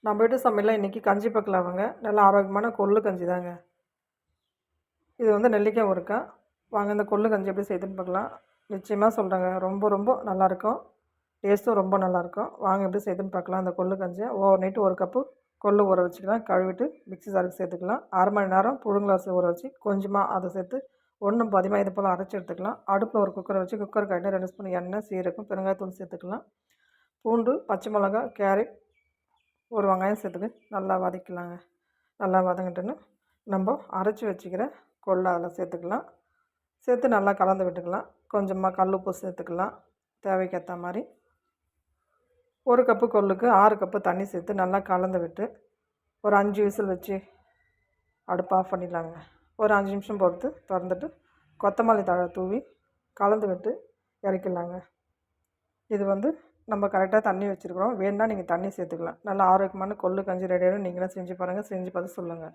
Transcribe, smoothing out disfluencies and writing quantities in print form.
நம்ம வீட்டு சமையலில் இன்றைக்கி கஞ்சி பக்கலாவாங்க. நல்ல ஆரோக்கியமான கொள்ளு கஞ்சி தாங்க. இது வந்து நெல்லிக்காய் ஊறுகாய். வாங்க இந்த கொள்ளு கஞ்சி எப்படி செய்யுதுன்னு பார்க்கலாம். நிச்சயமாக சொல்கிறேங்க, ரொம்ப ரொம்ப நல்லாயிருக்கும். டேஸ்ட்டும் ரொம்ப நல்லாயிருக்கும். வாங்க எப்படி செய்யுதுன்னு பார்க்கலாம். அந்த கொள்ளு கஞ்சியை ஓவர் நைட்டு 1 கப்பு கொள்ளு ஊற வச்சுக்கலாம். கழுவிட்டு மிக்ஸி ஜாருக்கு சேர்த்துக்கலாம். 1/2 மணி நேரம் புழுங்கல் அரிசி ஊற வச்சு கொஞ்சமாக அதை சேர்த்து ஒன்றும் பாதியமாக இது போல் அரைச்சி எடுத்துக்கலாம். அடுப்பில் ஒரு குக்கரை வச்சு குக்கர் காய்ட்டு 2 ஸ்பூன் எண்ணெய், சீரகம், பெருங்காயத்தூள் சேர்த்துக்கலாம். பூண்டு, பச்சை மிளகாய், கேரட், ஒரு வெங்காயம் சேர்த்துட்டு நல்லா வதக்கலாங்க. நல்லா வதங்கிட்டுன்னு நம்ம அரைச்சி வச்சுக்கிற கொள்ளை அதில் சேர்த்துக்கலாம். சேர்த்து நல்லா கலந்து விட்டுக்கலாம். கொஞ்சமாக கல் உப்பு சேர்த்துக்கலாம் தேவைக்கேற்ற மாதிரி. 1 கப்பு கொள்ளுக்கு 6 கப்பு தண்ணி சேர்த்து நல்லா கலந்து விட்டு ஒரு 5 விசில் வச்சு அடுப்பு ஆஃப் பண்ணிடலாங்க. ஒரு 5 நிமிஷம் பொறுத்து திறந்துட்டு கொத்தமல்லி தழை தூவி கலந்து விட்டு இறக்கிடலாங்க. இது வந்து நம்ம கரெக்டாக தண்ணி வச்சுருக்குறோம். வேணுன்னா நீங்கள் தண்ணி சேர்த்துக்கலாம். நல்லா ஆரோக்கியமான கொள்ளு கஞ்சி ரெடி ஆகிடும். நீங்களும் செஞ்சு பாருங்கள். செஞ்சு பார்த்து சொல்லுங்கள்.